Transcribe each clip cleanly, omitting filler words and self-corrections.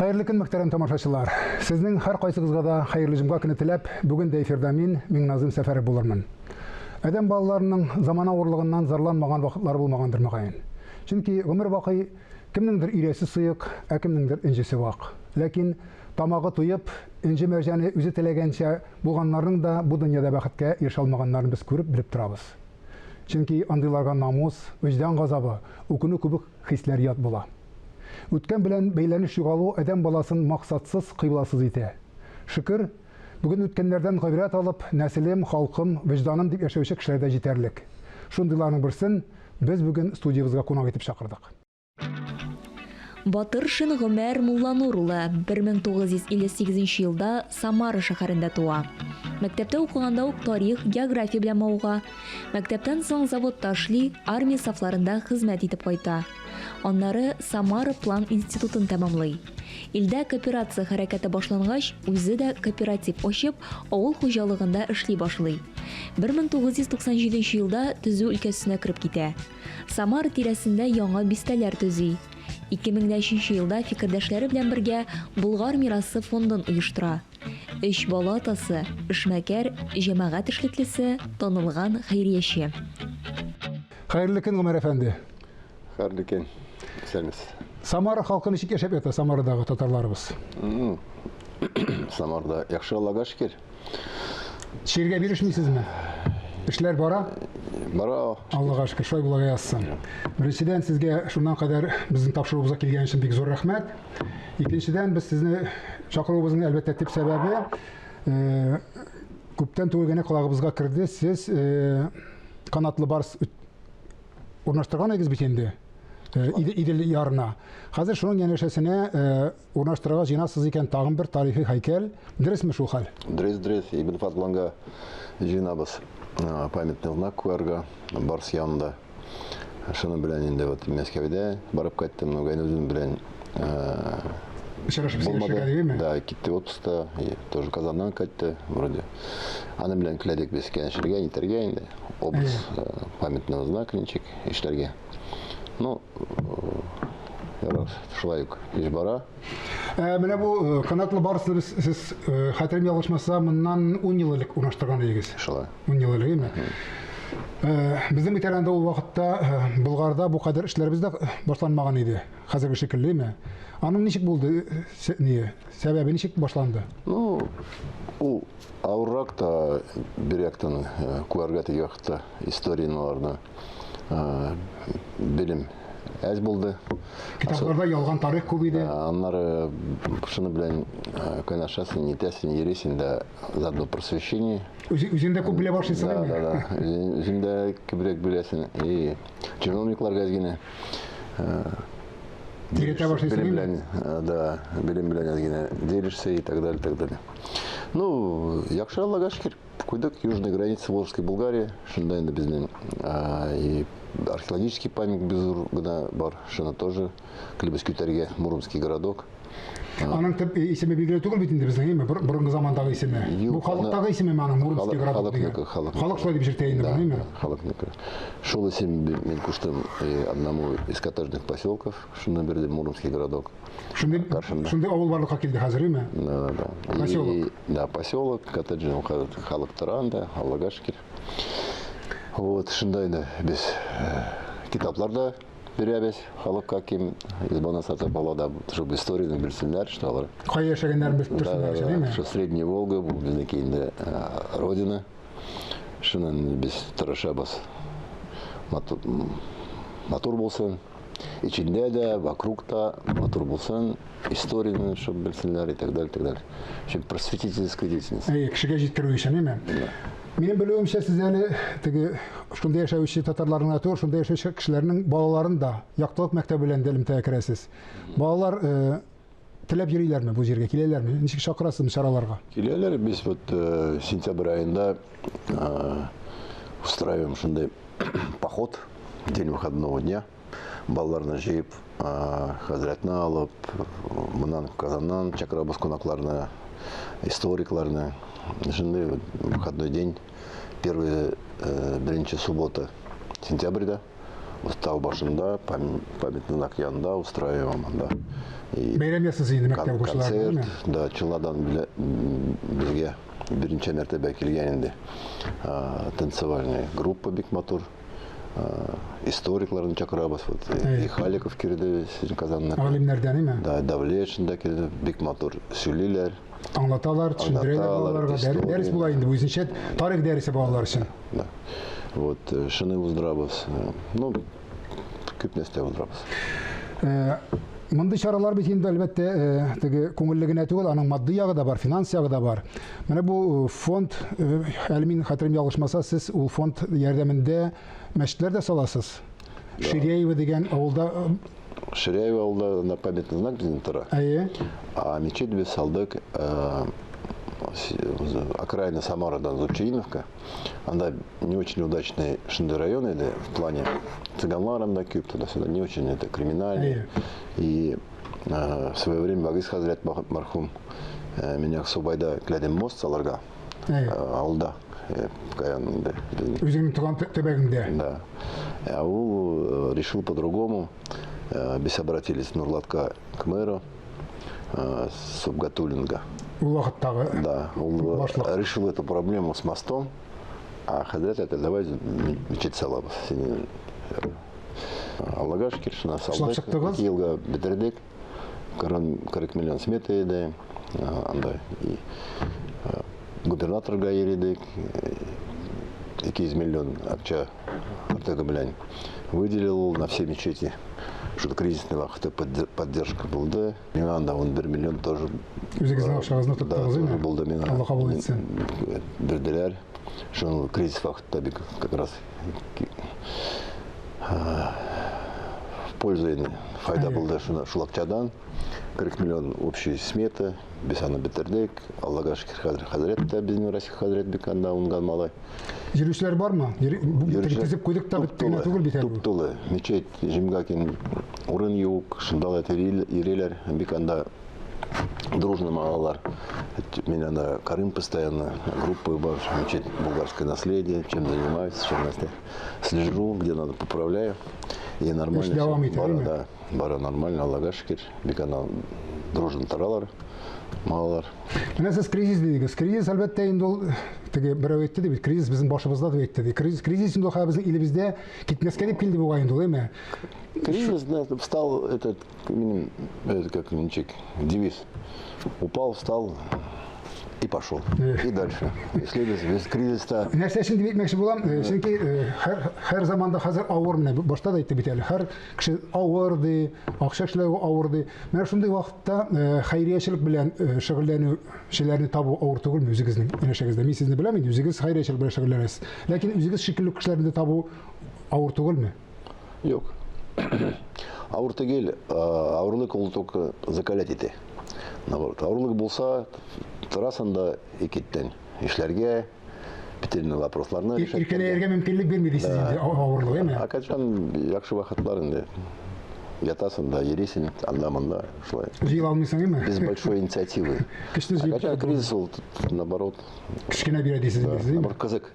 Хайырлы көн, мөхтәрәм тамашачылар. Сезнең һәр кайсыгызга да хайырлы җомга көне теләп, бүген дә эфирда мин Миңназым Сәфәров булырмын. Адәм балаларының замана авырлыгыннан зарланмаган вакытлар булмагандыр мөгаен. Чөнки гомер вакый кемнеңдер ирәсе сыек, ә кемнеңдер инҗесе вак. Ләкин тамагы туеп, инҗе мәрҗәне үзе теләгәнчә булганнарның да бу дөньяда бәхеткә ирешә алмаганнарын без күреп белеп торабыз. Чөнки андыйларга намус, вөҗдан газабы, үкенү күбек хисләр ят була. Үткән белән бәйләнеш югалу адәм баласын максатсыз, кыйбласыз итә. Шөкер, бүген үткәннәрдән гыйбрәт алып, нәселем, халкым, вөҗданым дип яшәүче кешеләрдә җитәрлек. Шундыйларның берсен без бүген студиябызга кунак итеп чакырдык. Батыр Шин Гомәр Мулланур улы 1958 елда Самара шәһәрендә туа. Мәктәптә укыганда ук тарих, география белән мавыга. Мәктәптән соң заводта эшли, армия сафларында хезмәт итеп кайта. Аннары Самара план институтын тәмамлый. Илдә кооперация хәрәкәте башлангач, үзе дә кооператив ачып, авыл хуҗалыгында эшли башлый. 1997 елда төзү өлкәсенә кереп китә. Самара тирәсендә яңа бистәләр төзи. 2003 елда фикердәшләре белән бергә Булгар мирасы фондын оештыра. 3 бала атасы, эшмәкәр, җәмәгать эшлеклесе, танылган хәйрияче. Хайырлы көн, Гомәр әфәнде. Хайырлы көн. Самара халкы ничек яшәп ята, Самарадагы татарларыбыз? Самарда яхшы Аллага шөкер. Ширгә бирешмисезме? Эшләр бара? Бара. Аллага шөкер, шулай була язсын. Беренчедән сезгә шуннан кадәр безнең тапшыруыбызга килгән өчен бик зур рәхмәт. Икенчедән без сезне чакыруыбызның әлбәттә төп сәбәбе күптән түгел генә колагыбызга керде. Сез канатлы барс урнаштырган идегез бит инде. Идел ярына. Хәзер шуның янәшәсенә урнаштырырга җыенасыз икән тагын бер тарихи һәйкәл. Дөресме шул хәл? Дөрес. Ибн Фатланга җыенабыз. Памятный знак куярга барс янында. Шуның белән инде вот Мәскәүдә барып кайттым, үгән үзем белән булмады. Да, китте отпуска, тоже Казаннан кайтты вроде. Аны белән киләдек без кәнәшергә, нитәргә инде. Образ памятный знак ничек эшләргә. Ну, шулай ук иш бара. Менә бу канатлы барсы сез хәтерем ялгышмаса, моннан 10 ел элек урнаштырган идегез. Шулай. 10 ел элек, әйме? Безнең ветеранда ул вакытта Булгарда бу кадәр эшләрбез дә башланмаган иде. Хәзерге шикеллеме? Аның ничек булды? Сәбәбе ничек башланды? Ну, ул авыррак та бирәктән куарга теге вакытта историяләрне белем әз булды. Китапларда ялган тарих күп иде. Аннары шуны белән кайнашасын, нитәсен, йөрисен дә заодно просвещение. Үзендә күп белә башлыйсың, әйме? Да. Үзендә күбрәк беләсен. И чиновникларга генә Директор башлыйсың. Да, белем белән генә делишься и так далее. Ну, яхшы Аллага шөкер. Куйдык южной границы Волжской Булгарии, шунда инде безнең и археологический памятник безур гына бар, шуны тоже килебез күтәргә, Муромский городок. Аның төп исеме билгеле түгел бит инде безнең, әйме? Бурынгы замандагы исеме. Бу халыктагы исеме аның Муромский городок. Халык шулай дип җиртә инде, әйме? Халыкныкы. Шул исем мен куштым одному из коттеджных поселков, шуны берде Муромский городок. Шунда авыл барлыкка килде хәзер, әйме? Да. Поселок. Да, поселок, коттеджный халык торанда, Аллага шөкер. Вот, шундай да без китапларда беребез, халыкка кем избана сатып алада, чтобы историяны белсеннәр, что алар. Кай яшәгәннәрен без төшенәр, әйме? Что Средняя Волга, бу безнеке инде родина. Шуннан без тырышабыз. Матур булсын. Içinde de, вокруг та, матур булсын, историяны, чтобы белсеннәр и так далее. Чтобы просветительская деятельность. Кешегә җиткерү өчен, әйме? Минем белүемчә, сез әле теге шунда яшәүче татарларның түгел, шунда яшәүче кешеләрнең балаларын да яктылык мәктәбе белән элемтәгә керәсез. Балалар теләп йөриләрме бу җиргә, киләләрме? Ничек чакырасыз чараларга? Киләләр, без вот сентябрь айында устраиваем шундай поход, день выходного дня. Балаларны җыеп, хәзрәтне алып, моннан Казаннан чакырабыз кунакларны, историкларны. Шундай выходной день, первая суббота сентябрьда, тау башында, памятный знак янында устраиваем, да. И Бәйрәм ясыз енді мәктәп оқушылары, концерт, да, Чилладан бізге бірінші мәртебе келгенінде танцевальная группа Бекматур, историкларын чакырабыз, вот, и Халиков кирді сіздің казанына. Алимнәрдән, еме? Да, Давлетшин да кирді, Бекматур сөйлейлер. Аңлаталар, түсіндірелер балаларға, дәріс була енді, өзінше тарих дәрісі балалар үшін. Да. Вот, шыны уздырабыз, ну, көп нәрсе уздырабыз. Мындай чаралар бит инде әлбәттә күңелле генә түгел, аның матди ягы да бар, финанс ягы да бар. Менә бу фонд, әле мин хәтерем ялгышмаса, сез ул фонд ярдәмендә мәчетләр дә саласыз. Ширяева дигән авылда. Ширяева авылда на памятный знак безнең тора. А мечеть без салдык, окраина Самарадан, Зучиновка. Она не очень удачный шынды район, в плане цыганларында күп туда-сюда, не очень это криминальный. И в свое время Багис Хазрет мархум меня Субайда глядем мост саларга, алда. Өзіңнің туған төбегінде. Да. А он решил по-другому. Без обратились Нурлатка к мэру Субгатулинга. Да, он решил эту проблему с мостом, а Хазрет это давай мечеть салабыз. Аллагаш Киршина салдык, Киелга бетердик, 40 миллион смета еді, и губернаторга ередик, 200 миллион акча артага билен выделил на все мечети. Что кризисный вақытта поддержка болды. Мен да 1 миллион тоже. Өзіңіздің ақшаңызды тұттыңыз, да, болды. Мен Алла қабыл етсін. Берділер. Что кризис вақытта как раз в пользу файда болды шулакчадан. 40 миллион общей сметы, бесана бетердек, Аллагаш Хазретта, бизнес Россия Хазрет беканда унган малай. Жүрүшілер бар ма? Тізіп қойдық та біттігіне түгіл бетер бұл. Туп-тулы. Мечеть Жимгакин урын юк, шындалат ирелер, беканда дружным алалар. Меня на Карым постоянно, группы бар, мечеть булгарское наследие, чем занимаюсь, чем слежу, где надо поправляю. И нормально. Бара нормально, Аллагашкер, бекана дружный таралар, малалар. Менә сез кризис дидегез. Кризис әлбәттә инде ул теге берәү әйтте дип, кризис безнең башыбызда дип әйтте. Кризис инде ул безнең илебездә китмәскә дип килде бугай инде, әйме? Кризис встал этот как ничек девиз. Упал, встал и пошел. И дальше. Если без кризиса. Нәрсә өчен дип әйтмәкче булам? Чөнки һәр заманда хәзер авыр менә башта да әйтте бит әле. Һәр кеше авыр ди, акча эшләү авыр ди. Менә шундый вакытта хәйриячелек белән шөгыльләнү кешеләрне табу авыр түгелме үзегезнең яшәгездә? Мин сезне беләм инде, үзегез хәйриячелек белән шөгыльләнәсез. Ләкин үзегез шикелле кешеләрне табу авыр түгелме? Юк. Авыр түгел, авырлык ул только закалять ите. Наоборот, авырлык булса, тарасында икеттен эшләргә, битәрне вопросларны решать. Иркәләргә мөмкинлек бирми дисез инде авырлык, әйме? Акачан яхшы вакытлар инде. Ятасың да, йөрисең, анда-монда шулай. Җыела алмыйсың, әйме? Без большой инициативы. Акачан кризис ул наоборот. Кичкенә бирә дисез инде, әйме? Наоборот, кызык.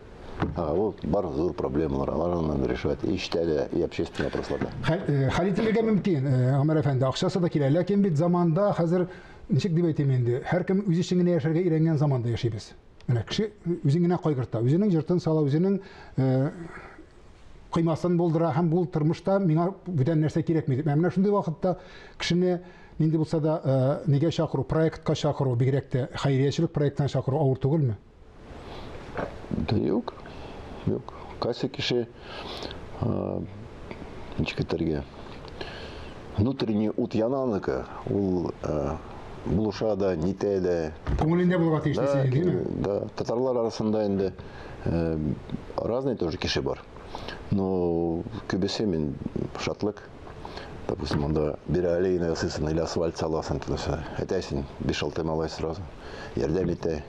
Вот бар зур проблемалар, аларны надо решать. И иштә и общественные вопросларда. Хәл ителергә мөмкин, Гамар әфәнде, акчасы да килә, ләкин бит заманда хәзер ничек дип әйтәм инде, һәркем үз эшен генә яшәргә өйрәнгән заманда яшибез. Менә кеше үзен генә кайгырта, үзенең җыртын сала, үзенең кыймасын булдыра һәм бу тормышта миңа бүтән нәрсә кирәкми дип. Менә шундый вакытта кешене нинди булса да нигә чакыру, проектка чакыру, бигрәк тә хәйриячелек проекттан чакыру авыр түгелме? Да юк. Юк. Кайсы кеше ничек әйтергә? Внутренний ут янаныка, ул булыша да, нитә дә. Күңелендә булырга тиешле диме? Да, татарлар арасында инде разный тоже кеше бар. Но күбесе мен шатлык. Допустим, анда бер алейна ясыйсың или асфальт саласың туда-сюда. Әйтәсең, 5-6 малай сразу. Ярдәм итә.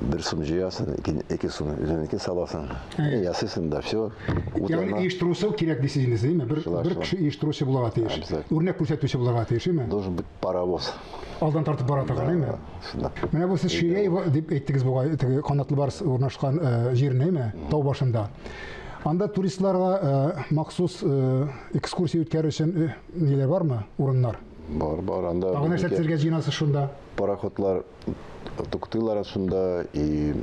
Бер сум җыясың, 2 сум үзеңнеке саласың. Ясыйсың да, все. Ягъни оештыручы кирәк дисез инде, әйме? Бер кеше оештыручы булырга тиеш. Үрнәк күрсәтүче булырга тиеш, әйме? Должен быть паровоз. Алдан тартып бара торган, әйме? Менә бу сез Ширяева дип әйттегез бугай, теге канатлы барс урнашкан җирне, әйме? Тау башында. Анда туристларга махсус экскурсия үткәрү өчен ниләр бармы? Урыннар. Бар, анда. Тагы нәрсәләргә җыйнасыз шунда? Пароходлар туктыйлар шунда, и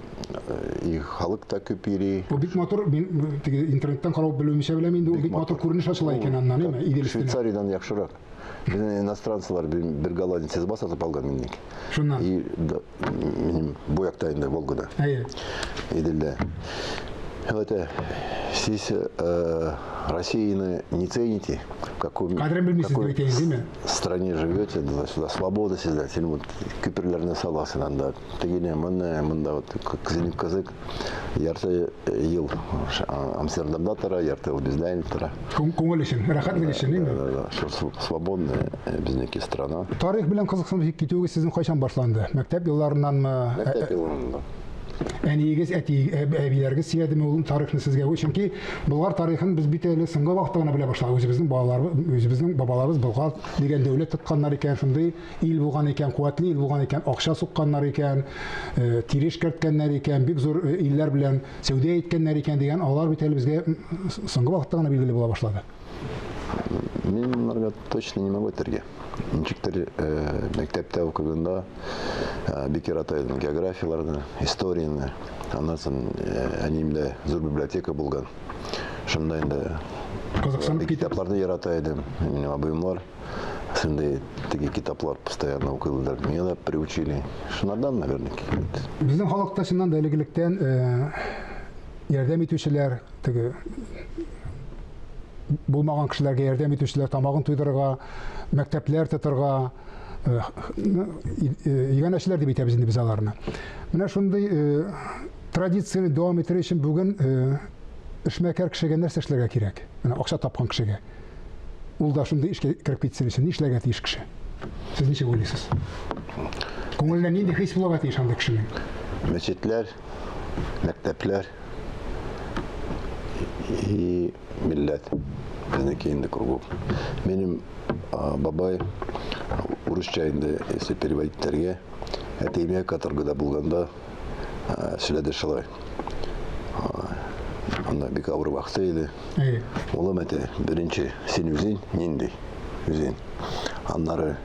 халык та күп йөри. Бу бик матур, мин интернеттан карап белүемчә беләм инде, ул бик матур күренеш ачыла икән аннан, әйме? Идел өстенә. Швейцариядан яхшырак. Иностранцылар бер голландец басатып алган минең. Шуннан. И минем бу якта инде Волгада. Әйе. Иделдә. Это сез Россияны не цените, в каком стране живете, сюда свобода сюда, вот күперләрне саласы анда. Тегене монда вот кызынып кызык. Ярты ел Амстердамда тора, ярты ел бездә тора. Күңел өчен, рәхәт өчен, әйме? Свободная безнеке страна. Тарих белән кызыксынып китүегез сезнең кайчан башланды? Мәктәп елларыннанмы? Мәктәп елларында. Әниегез, әбиләргез сөйләдеме ул тарихны сезгә? Чөнки Болгар тарихын без бит әле соңгы вакытта гына белә башладык. Үзебезнең бабаларыбыз Болгар дигән дәүләт тотканнар икән, шундый ил булган икән, куәтле ил булган икән, акча сукканнар икән, тиреш керткәннәр икән, бик зур илләр белән сәүдә иткәннәр икән дигән алар бит әле безгә соңгы вакытта гына билгеле була башлады. Мин монарга точно не могу әйтергә. Ничектер мәктәптә укыганда бик яратайдым географияларны, историяны. Аннан соң әниемдә зур библиотека булган. Шунда инде китапларны яратайдым. Минем абыйымлар шундай теге китаплар постоянно укыйлар. Меня да приучили. Шуннан, наверное, безнең халыкта шуннан да элегелектән ярдәм итүчеләр, теге булмаган кешеләргә ярдәм итүчеләр, тамагын туйдырырга, мәктәпләр тотырга, иганәчеләр дип әйтәбез инде без аларны. Менә шундый традицияны дәвам иттерү өчен бүген эшмәкәр кешегә нәрсә эшләргә кирәк? Менә акча тапкан кешегә. Ул да шундый эшкә кирип китсен өчен ни эшләргә тиеш кеше? Сез ничек уйлыйсыз? Күңелендә нинди хис булырга тиеш андый кешенең? Мәчетләр, мәктәпләр и милләт. Безнеке инде кругу. Минем бабай урысча инде, если переводить тәргә, әтәймә каторгада булганда сөйләде шулай. Анда бик авыр вакыты иде. Улым әтә, беренче син үзең нинди? Үзең. Аннары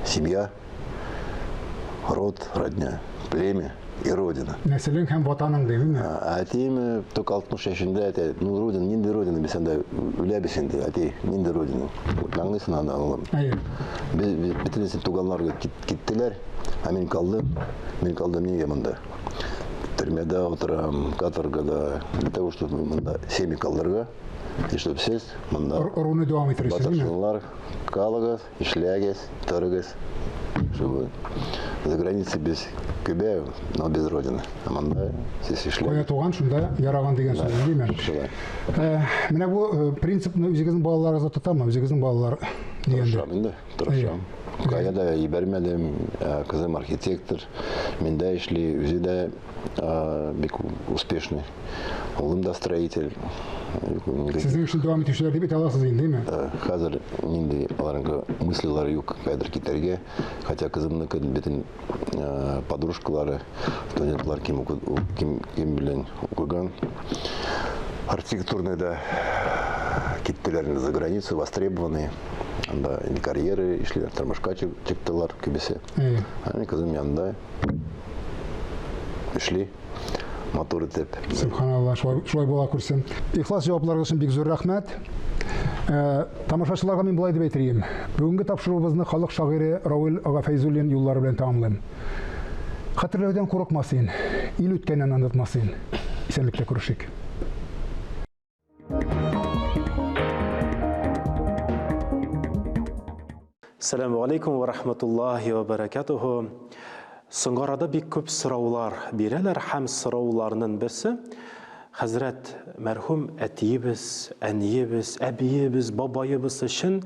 семья, род, родня, племя и родина. Нәселең һәм ватаның дигәнме? Әтәйме ток 60 яшендә әтә, ну родина, нинди родина бисәндә үләбез инде, әтәй, нинди родина? Аңлыйсың аны улым. Бөтенесе туганнарга киттеләр, ә мин калдым нигә монда. Төрмәдә утырам, каторгада, для того, чтобы монда семья калдырга, и чтобы сез монда оруны дәвам иттерәсез. Батырчылар калыгыз, эшләгез, торыгыз, чтобы за границей без көбә, но без родины. А монда сез эшләгез. Кая туган шунда яраган дигән сүз димән. Менә бу принципны үзегезнең балаларыгызга тотамы? Үзегезнең балалар дигәндә. Тырышам. Кая да ибәрмәдем, кызым архитектор, мин дә эшли, үзе дә бик успешный. Улым да строитель. Сезнең өчен дәвам итүчеләр дип әйтә аласыз инде, әйме? Хәзер нинди аларга мыслилар юк, кайдыр китәргә. Хотя кызымныкы битен подружкалары, студентлар ким белән укыган. Архитектурный да киттеләр за границу, востребованные. Анда карьеры эшләр, тормышка чыктылар күбесе. Аны кызым янында эшли. Мотор итеп. Субханалла, шулай була күрсен. Ихлас җавапларыгыз өчен бик зур рәхмәт. Тамашачыларга мин булай дип әйтәм. Бүгенге тапшыруыбызны халык шагыйре Равил ага Фәйзуллин юллары белән тәмамлыйм. Хәтерләүдән курыкмасын, ил үткәнен онытмасын. Исәнлеккә күрешик. Ассаламу алейкум ва рахматуллахи ва баракатуху. Соңгарада бик күп сораулар бирәләр һәм сорауларның берсе Хәзрәт мәрхүм әтиебез, әниебез, әбиебез, бабаебыз өчен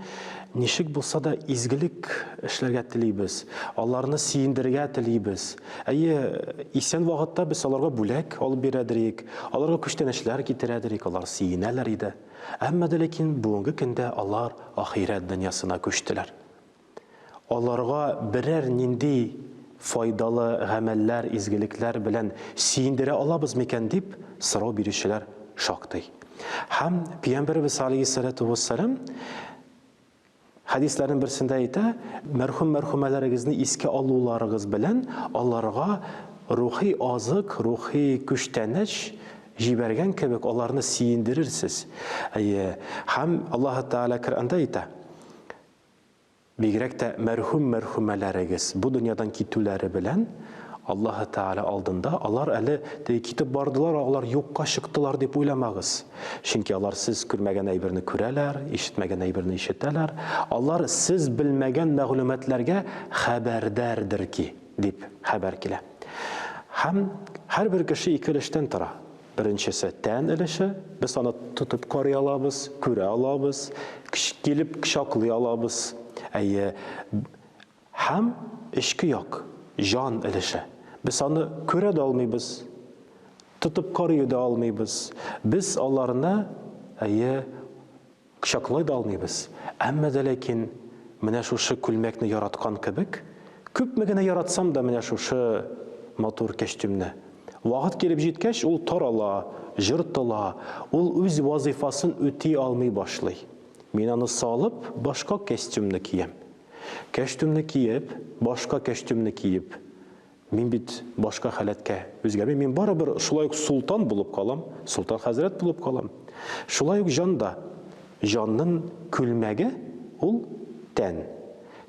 ничек булса да изгелек эшләргә телибез, аларны сөендерергә телибез. Исән вакытта без аларга бүләк алып бирәдерик, аларга күчтәнәчләр китерәдерик, алар сөенәләр иде. Әмма дә ләкин бүгенге көндә алар ахирәт дөньясына күчтеләр. Аларга берәр нинди файдалы гамәлләр, изгелекләр белән сөендерә алабыз микән дип сорау бирүчеләр шактый. Һәм Пәйгамбәрбез алейһиссалату вассалам хадисләрнең берсендә әйтә, мәрхүм-мәрхүмәләрегезне искә алуларыгыз белән аларга рухи азык, рухи күчтәнәч җибәргән кебек аларны сөендерерсез. Һәм Аллаһ Тәгалә Коръәндә әйтә, бигрәк тә мәрхүм-мәрхүмәләрегез бу дөньядан китүләре белән Аллаһ Тәгалә алдында алар әле китеп бардылар, алар юкка чыктылар дип уйламагыз. Чөнки алар сез күрмәгән әйберне күрәләр, ишетмәгән әйберне ишетәләр. Алар сез белмәгән мәгълүматларга хәбәрдәрдер ки, дип хәбәр килә. Һәм һәрбер кеше ике өлештән тора. Беренчесе тән өлеше, без аны тотып карый алабыз, күрә алабыз, килеп кочаклый алабыз. Һәм эчке як, жан өлеше. Без аны күрә дә алмыйбыз, тотып карый да алмыйбыз. Без аларны кочаклый да алмыйбыз. Әмма дә ләкин менә шушы күлмәкне яраткан кебек, күпме генә яратсам да менә шушы матур костюмны. Вакыт килеп җиткәч, ул тарала, җыртыла, ул үз вазифасын үти алмый башлый. Мин аны салып, башка костюмны киям. Костюмны киеп, башка костюмны киеп, мин бит башка халәткә үзгәрмим. Мин барыбер шулай ук султан булып калам, султан хәзрәт булып калам. Шулай ук җанда, җанның күлмәге ул тән.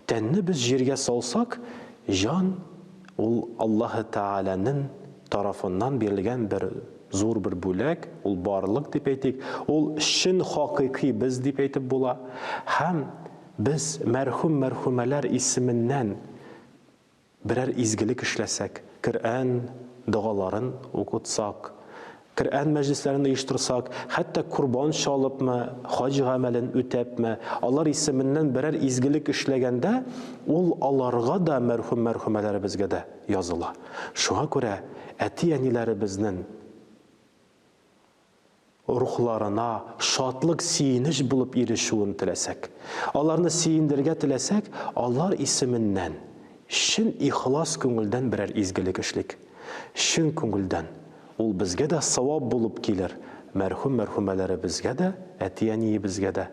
Тәнне без җиргә салсак, җан ул Аллаһ Тәгаләнең тарафыннан бирелгән бер зур бер бүләк, ул барлык дип әйтик, ул чын хакыйкый без дип әйтеп була. Һәм без мәрхүм-мәрхүмәләр исеменнән берәр изгелек эшләсәк, Коръән дугаларын укытсак, Коръән мәҗлесләрен оештырсак, хәтта курбан шалыпмы, хаҗ гамәлен үтәпме, алар исеменнән берәр изгелек эшләгәндә, ул аларга да мәрхүм-мәрхүмәләребезгә дә языла. Шуңа күрә әти-әниләребезнең рухларына шатлык, сөенеч булып ирешүен теләсәк, аларны сөендергә теләсәк, алар исеменнән чын ихлас күңелдән берәр изгелек эшлик. Чын күңелдән ул безгә дә савап булып килер. Мәрхүм-мәрхүмәләребезгә дә, әти-әниебезгә дә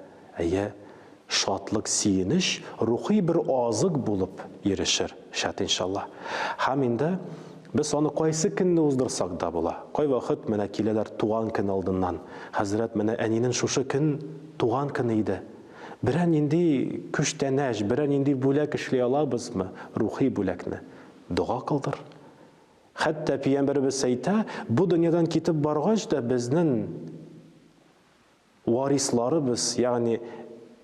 шатлык, сөенеч, рухи бер азык булып ирешер, шат иншаллах. Һәм инде без аны кайсы көнне уздырсак да була. Кай вакыт менә киләләр туган көн алдыннан. Хәзрәт, менә әнинең шушы көн туган көне иде. Берәр нинди күчтәнәч, берәр нинди бүләк эшли алабызмы? Рухи бүләкне. Дуга кылдыр. Хәтта Пәйгамбәрбез әйтә, бу дөньядан китеп баргач да безнең варисларыбыз, ягъни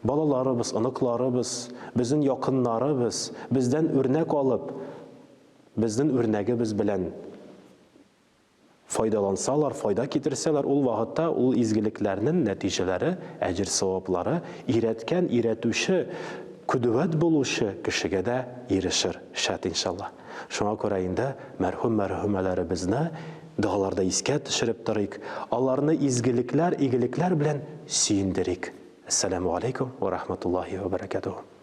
балаларыбыз, оныкларыбыз, безнең якыннарыбыз бездән үрнәк алып, безнең үрнәгебез белән файдалансалар, файда китерсәләр, ул вакытта ул изгелекләрнең нәтиҗәләре, әҗер-саваплары иреткән, иретүче, күдүвәт булучы кешегә дә ирешер, шат иншаллах. Шуңа күрә инде мәрхүм-мәрхүмәләребезне дугаларда искә төшереп торыйк, аларны изгелекләр, игелекләр белән сөендерик. Ассаламу алейкум ва рахматуллахи ва баракатуһу.